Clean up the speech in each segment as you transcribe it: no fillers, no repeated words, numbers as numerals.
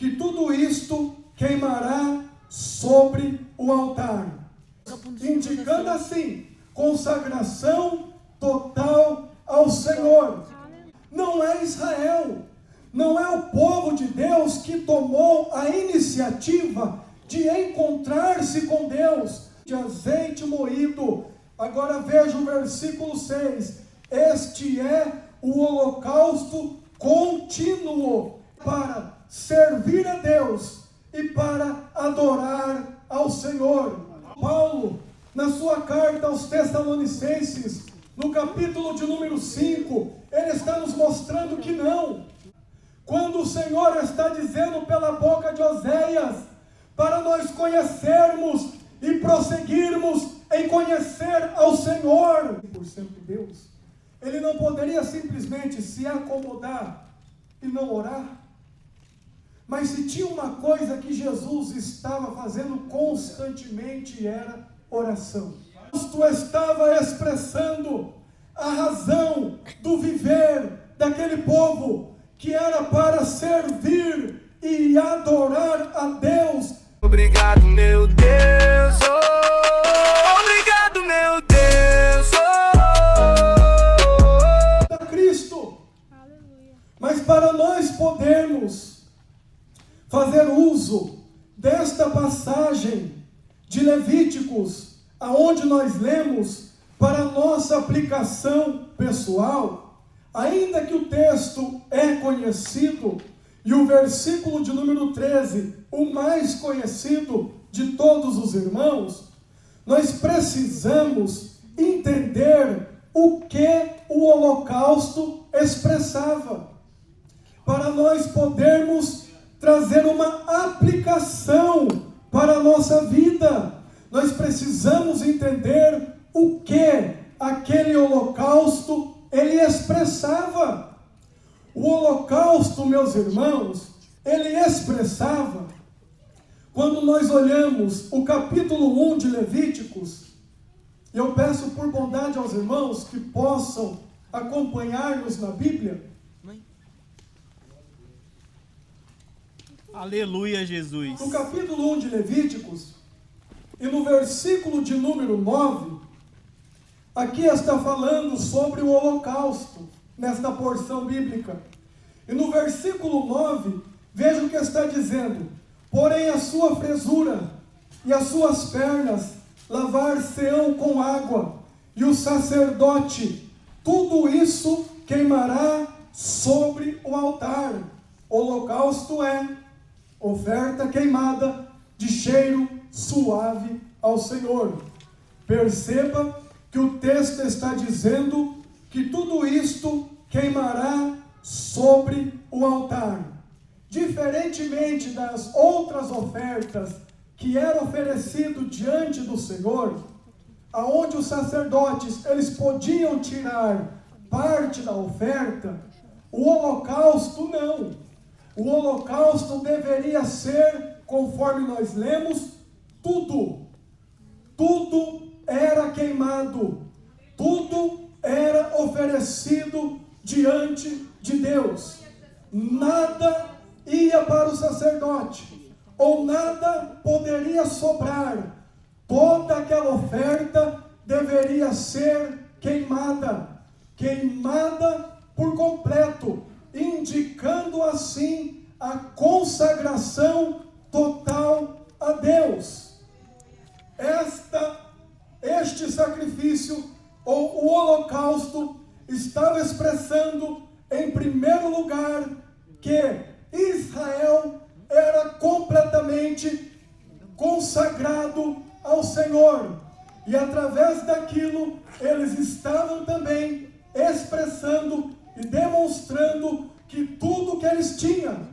que tudo isto queimará sobre o altar, indicando assim consagração total ao Senhor. Não é Israel, não é o povo de Deus que tomou a iniciativa de encontrar-se com Deus, de azeite moído. Agora veja o versículo 6. Este é o holocausto contínuo para servir a Deus e para adorar ao Senhor. Paulo, na sua carta aos Tessalonicenses, no capítulo de número 5, ele está nos mostrando que não. Quando o Senhor está dizendo pela boca de Oséias, para nós conhecermos e prosseguirmos em conhecer ao Senhor, 100% Deus, ele não poderia simplesmente se acomodar e não orar. Mas se tinha uma coisa que Jesus estava fazendo constantemente, era oração. Cristo estava expressando a razão do viver daquele povo, que era para servir e adorar a Deus. Obrigado, meu Deus, oh, obrigado, meu Deus, A Cristo. Aleluia. Mas para nós podermos fazer uso desta passagem de Levíticos, aonde nós lemos para nossa aplicação pessoal, ainda que o texto é conhecido, e o versículo de número 13, o mais conhecido de todos os irmãos, nós precisamos entender o que o holocausto expressava, para nós podermos trazer uma aplicação para a nossa vida. Nós precisamos entender o que aquele holocausto ele expressava. O holocausto, meus irmãos, ele expressava, quando nós olhamos o capítulo 1 de Levíticos, eu peço por bondade aos irmãos que possam acompanhar-nos na Bíblia. Aleluia, Jesus. No capítulo 1 de Levíticos, e no versículo de número 9, aqui está falando sobre o holocausto, nesta porção bíblica. E no versículo 9, veja o que está dizendo: porém a sua fresura e as suas pernas lavar-se-ão com água, e o sacerdote tudo isso queimará sobre o altar. Holocausto é oferta queimada de cheiro suave ao Senhor. Perceba que o texto está dizendo que tudo isto queimará sobre o altar. Diferentemente das outras ofertas que eram oferecidas diante do Senhor, aonde os sacerdotes eles podiam tirar parte da oferta, o holocausto não. O holocausto deveria ser, conforme nós lemos, tudo era queimado, tudo era oferecido diante de Deus. Nada ia para o sacerdote, ou nada poderia sobrar. Toda aquela oferta deveria ser queimada por completo, indicando assim a consagração total a Deus. Este sacrifício, ou o holocausto, estava expressando, em primeiro lugar, que Israel era completamente consagrado ao Senhor. E através daquilo, eles estavam também expressando e demonstrando que tudo que eles tinham,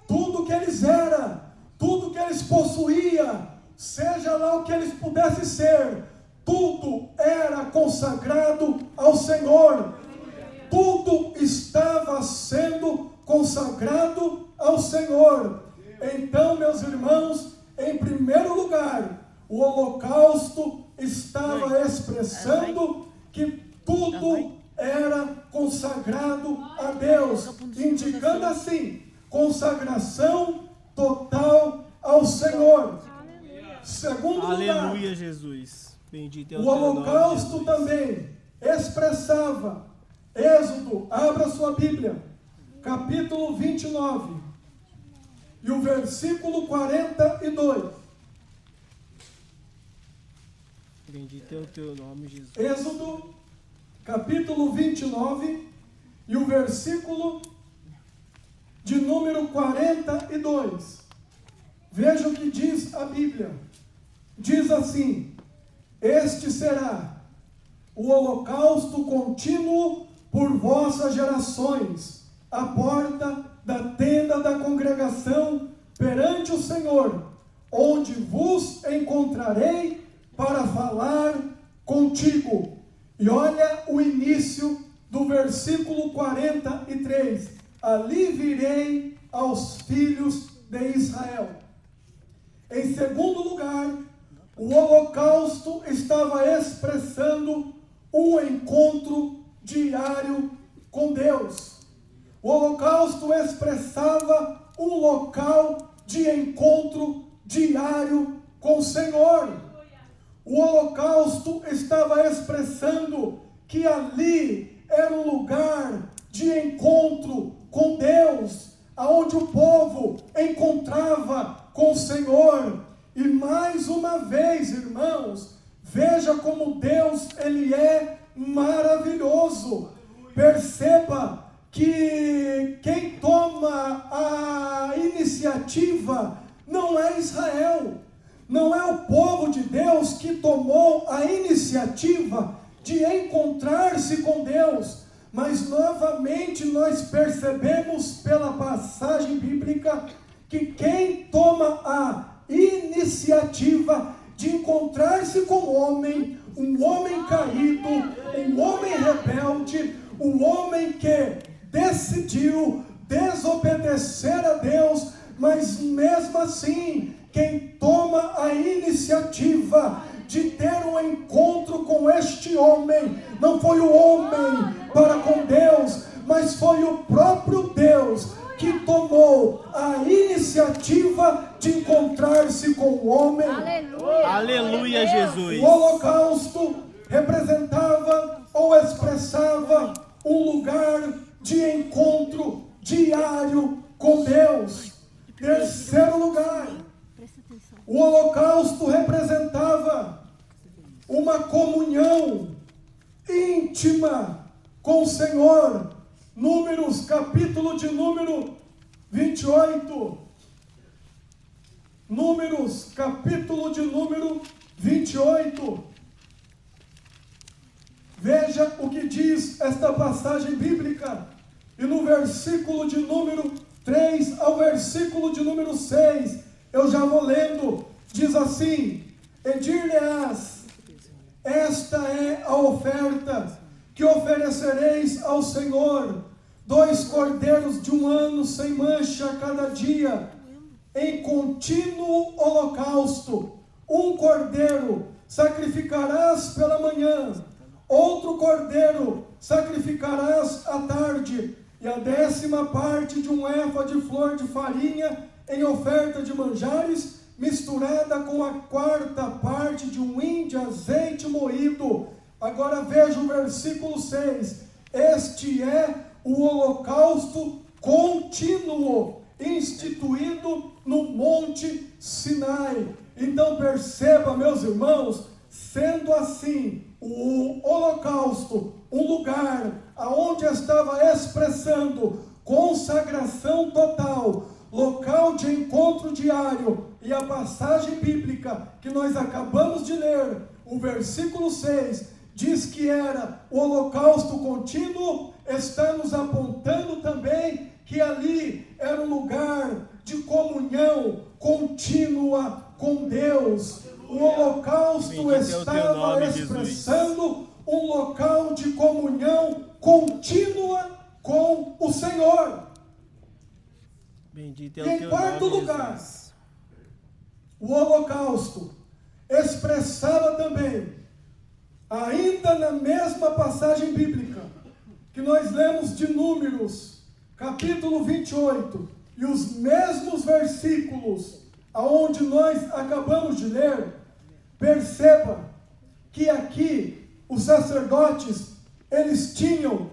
tudo que eles eram, tudo que eles possuíam, seja lá o que eles pudessem ser, tudo era consagrado ao Senhor. Tudo estava sendo consagrado ao Senhor. Então, meus irmãos, em primeiro lugar, o holocausto estava expressando que tudo era consagrado a Deus, indicando assim, consagração total Segundo Aleluia, lugar, Jesus. Bendito é o o teu nome, holocausto Jesus. também expressava, Êxodo, abra sua Bíblia, capítulo 29, e o versículo 42. Bendito é o teu nome, Jesus. Êxodo, capítulo 29, e o versículo de número 42. Veja o que diz a Bíblia. Diz assim: este será o holocausto contínuo por vossas gerações, à porta da tenda da congregação perante o Senhor, onde vos encontrarei para falar contigo. E olha o início do versículo 43. Ali virei aos filhos de Israel. Em segundo lugar, o holocausto estava expressando um encontro diário com Deus. O holocausto expressava um local de encontro diário com o Senhor. O holocausto estava expressando que ali era um lugar de encontro com Deus, aonde o povo encontrava com o Senhor. E mais uma vez, irmãos, veja como Deus, Ele é maravilhoso. Perceba que quem toma a iniciativa não é Israel, não é o povo de Deus que tomou a iniciativa de encontrar-se com Deus, mas novamente nós percebemos pela passagem bíblica que quem toma a iniciativa de encontrar-se com o homem, um homem caído, um homem rebelde, um homem que decidiu desobedecer a Deus, mas mesmo assim, quem toma a iniciativa de ter um encontro com este homem, não foi o homem para com Deus, mas foi o próprio Deus que tomou a iniciativa de encontrar-se com o homem. Aleluia, Aleluia, Jesus. O holocausto representava ou expressava um lugar de encontro diário com Deus. Terceiro lugar, o holocausto representava uma comunhão íntima com o Senhor. Números, capítulo de número 28. Números, capítulo de número 28. Veja o que diz esta passagem bíblica. E no versículo de número 3 ao versículo de número 6, eu já vou lendo, diz assim: e dir-lhe-ás, esta é a oferta que oferecereis ao Senhor, 2 cordeiros de 1 ano sem mancha cada dia, em contínuo holocausto. 1 cordeiro sacrificarás pela manhã, outro cordeiro sacrificarás à tarde, e a 10ª parte de 1 efa de flor de farinha em oferta de manjares, misturada com a 4ª parte de 1 hin de azeite moído. Agora veja o versículo 6. Este é o holocausto contínuo, instituído no Monte Sinai. Então perceba, meus irmãos, sendo assim, o holocausto, um lugar aonde estava expressando consagração total, local de encontro diário, e a passagem bíblica que nós acabamos de ler, o versículo 6, diz que era o holocausto contínuo, está nos apontando também que ali era um lugar de comunhão contínua com Deus. O holocausto estava expressando um local de comunhão contínua com o Senhor. Bendito é E o em teu quarto nome, lugar, Jesus. o holocausto expressava também, ainda na mesma passagem bíblica, que nós lemos de Números, capítulo 28, e os mesmos versículos aonde nós acabamos de ler, perceba que aqui os sacerdotes, eles tinham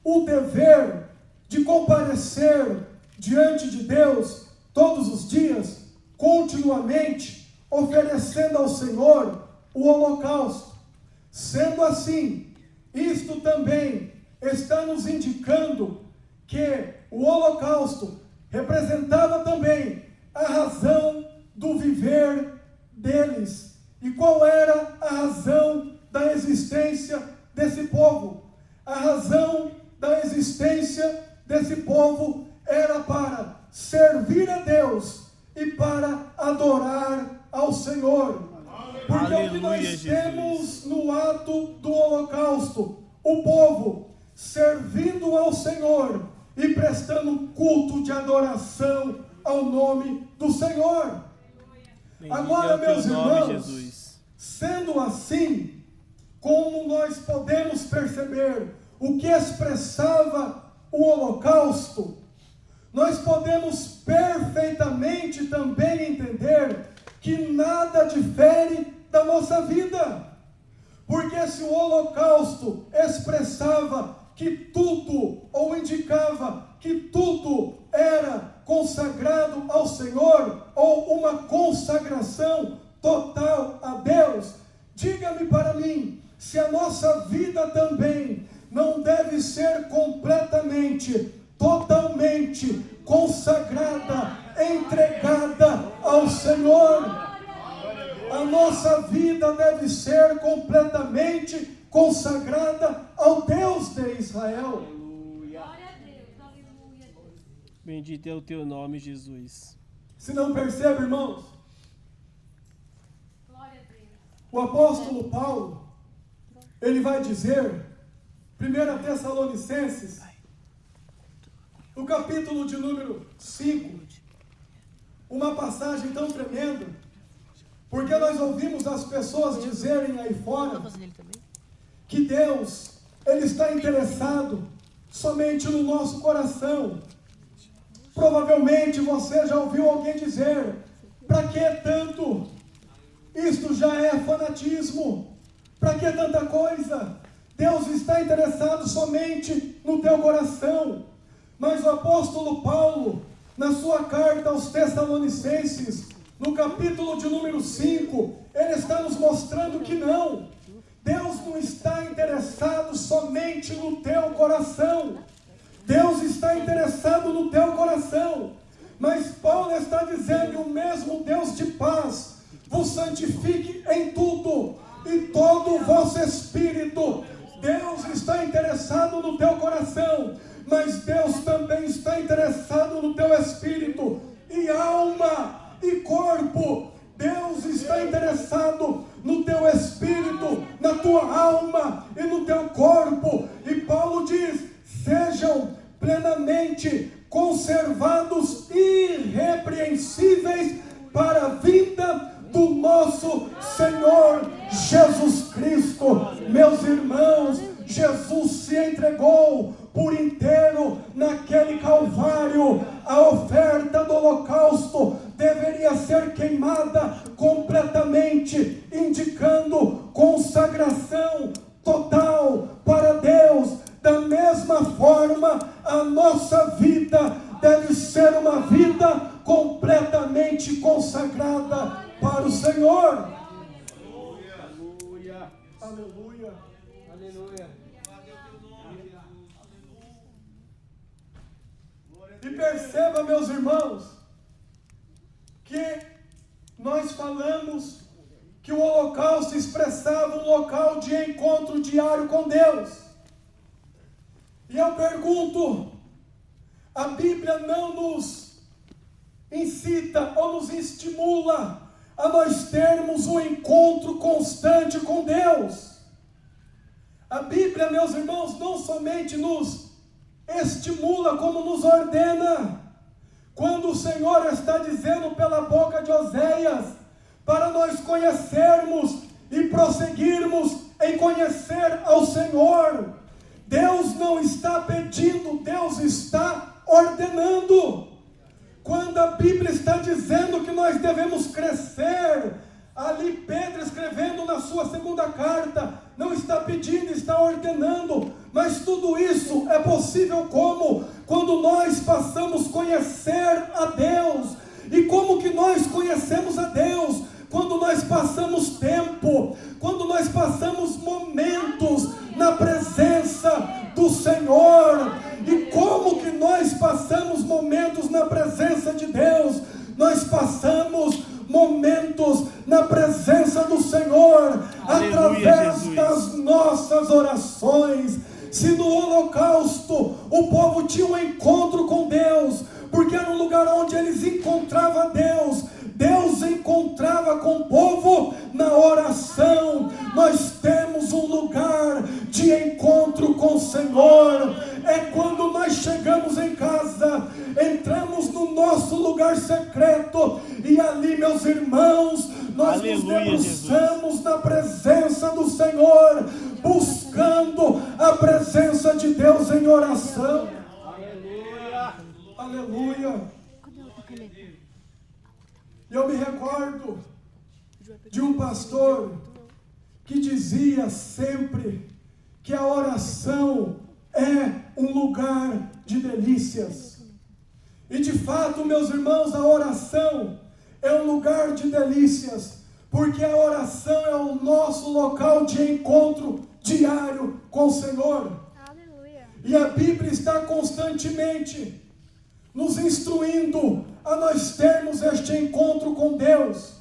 o dever de comparecer diante de Deus todos os dias, continuamente, oferecendo ao Senhor o holocausto. Sendo assim, isto também está nos indicando que o holocausto representava também a razão do viver deles. E qual era a razão da existência desse povo? A razão da existência desse povo era para servir a Deus e para adorar ao Senhor. Porque o que nós temos no ato do holocausto, o povo servindo ao Senhor e prestando culto de adoração ao nome do Senhor. Agora, meus irmãos, sendo assim, como nós podemos perceber o que expressava o holocausto, nós podemos perfeitamente também entender que nada difere da nossa vida. Porque se o holocausto expressava que tudo, ou indicava que tudo era consagrado ao Senhor, ou uma consagração total a Deus, diga-me para mim, se a nossa vida também não deve ser completamente, totalmente consagrada, entregada ao Senhor. A nossa vida deve ser completamente consagrada ao Deus de Israel. Bendito é o teu nome, Jesus. Se não percebe, irmãos, o apóstolo Paulo, ele vai dizer, 1 Tessalonicenses, no capítulo de número 5, uma passagem tão tremenda, porque nós ouvimos as pessoas dizerem aí fora que Deus, Ele está interessado somente no nosso coração. Provavelmente você já ouviu alguém dizer, para que tanto? Isto já é fanatismo. Para que tanta coisa? Deus está interessado somente no teu coração. Mas o apóstolo Paulo, na sua carta aos Tessalonicenses, no capítulo de número 5, ele está nos mostrando que não. Deus não está interessado somente no teu coração. Deus está interessado no teu coração. Mas Paulo está dizendo, o mesmo Deus de paz vos santifique em tudo, e todo o vosso espírito. Deus está interessado no teu coração, mas Deus também está interessado no teu espírito, e alma, e corpo. Deus está interessado no teu espírito, na tua alma e no teu corpo. E Paulo diz, sejam plenamente conservados irrepreensíveis para a vinda do nosso Senhor Jesus Cristo. Meus irmãos, Jesus se entregou por inteiro naquele Calvário. A oferta do holocausto deveria ser queimada completamente, indicando consagração total para Deus. Da mesma forma, a nossa vida deve ser uma vida completamente consagrada para o Senhor. Aleluia. Aleluia. Aleluia. E perceba, meus irmãos, que nós falamos que o holocausto expressava um local de encontro diário com Deus. E eu pergunto, a Bíblia não nos incita ou nos estimula a nós termos um encontro constante com Deus. A Bíblia, meus irmãos, não somente nos estimula, como nos ordena. Quando o Senhor está dizendo pela boca de Oséias, para nós conhecermos e prosseguirmos em conhecer ao Senhor, Deus não está pedindo, Deus está ordenando. Quando a Bíblia está dizendo que nós devemos Ali Pedro, escrevendo na sua segunda carta, não está pedindo, está ordenando, mas tudo isso é possível como? Quando nós passamos a conhecer a Deus. E como que nós conhecemos a Deus? Quando nós passamos tempo, quando nós passamos momentos na presença do Senhor. E como que nós passamos momentos na presença de Deus? Nós passamos momentos na presença do Senhor, através das nossas orações. Se no holocausto o povo tinha um encontro com Deus, porque era um lugar onde eles encontravam Deus, Deus encontrava com o povo na oração. Nós temos um lugar de encontro com o Senhor. É quando nós chegamos em casa, entramos no nosso lugar secreto, e ali, meus irmãos, nós nos debruçamos na presença do Senhor, buscando a presença de Deus em oração. Aleluia! Aleluia! Eu me recordo de um pastor que dizia sempre que a oração é um lugar de delícias. E de fato, meus irmãos, a oração é um lugar de delícias, porque a oração é o nosso local de encontro diário com o Senhor. Aleluia. E a Bíblia está constantemente nos instruindo a nós termos este encontro com Deus.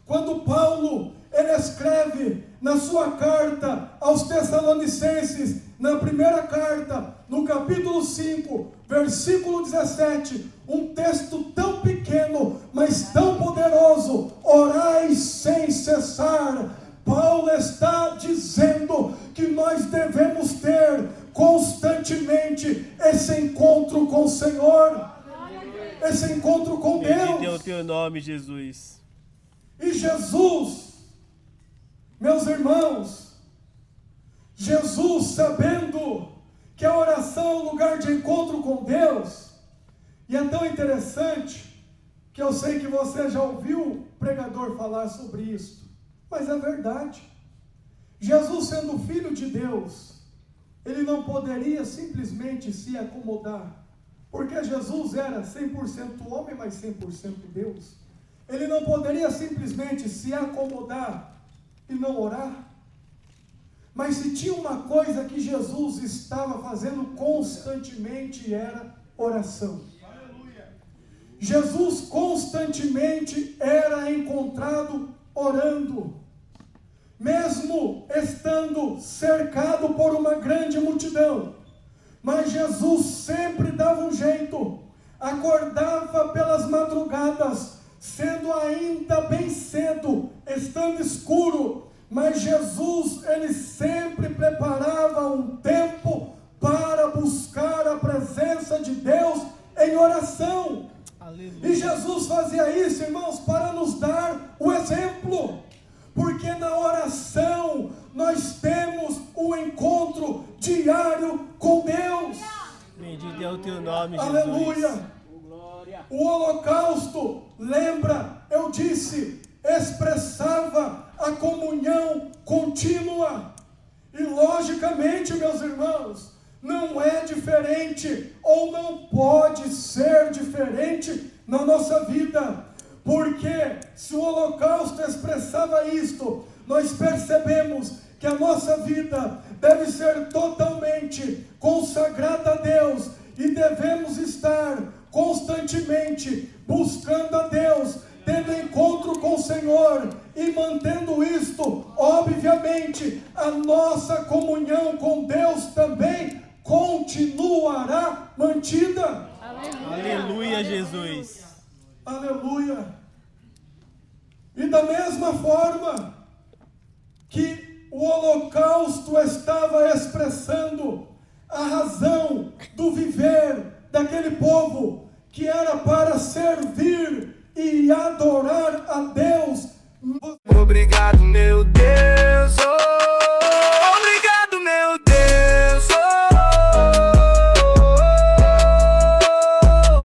Quando Paulo, ele escreve na sua carta aos Tessalonicenses, na primeira carta, no capítulo 5, versículo 17, um texto tão pequeno, mas tão poderoso: orai sem cessar. Paulo está dizendo que nós devemos ter constantemente esse encontro com o Senhor, esse encontro com Deus. Bendito é o teu nome, Jesus. E Jesus, meus irmãos, Jesus, sabendo que a oração é um lugar de encontro com Deus, e é tão interessante que eu sei que você já ouviu o pregador falar sobre isso, mas é verdade. Jesus, sendo filho de Deus, ele não poderia simplesmente se acomodar, porque Jesus era 100% homem, mas 100% Deus. Ele não poderia simplesmente se acomodar e não orar. Mas se tinha uma coisa que Jesus estava fazendo constantemente, era oração. Jesus constantemente era encontrado orando, mesmo estando cercado por uma grande multidão. Mas Jesus sempre dava um jeito, acordava pelas madrugadas, sendo ainda bem cedo, estando escuro, mas Jesus, ele sempre preparava um tempo para buscar a presença de Deus em oração. Aleluia. E Jesus fazia isso, irmãos, para nos dar o exemplo, porque na oração nós temos um encontro diário com Deus. Bendito é o teu nome, Jesus. Aleluia. O holocausto, lembra, eu disse, expressava a comunhão contínua. E logicamente, meus irmãos, não é diferente, ou não pode ser diferente na nossa vida. Porque se o holocausto expressava isto, nós percebemos que a nossa vida deve ser totalmente consagrada a Deus, e devemos estar constantemente buscando a Deus, tendo encontro com o Senhor, e mantendo isto, obviamente, a nossa comunhão com Deus também continuará mantida. Aleluia, Jesus. Aleluia. E da mesma forma que o holocausto estava expressando a razão do viver daquele povo, que era para servir e adorar a Deus. Obrigado, meu Deus.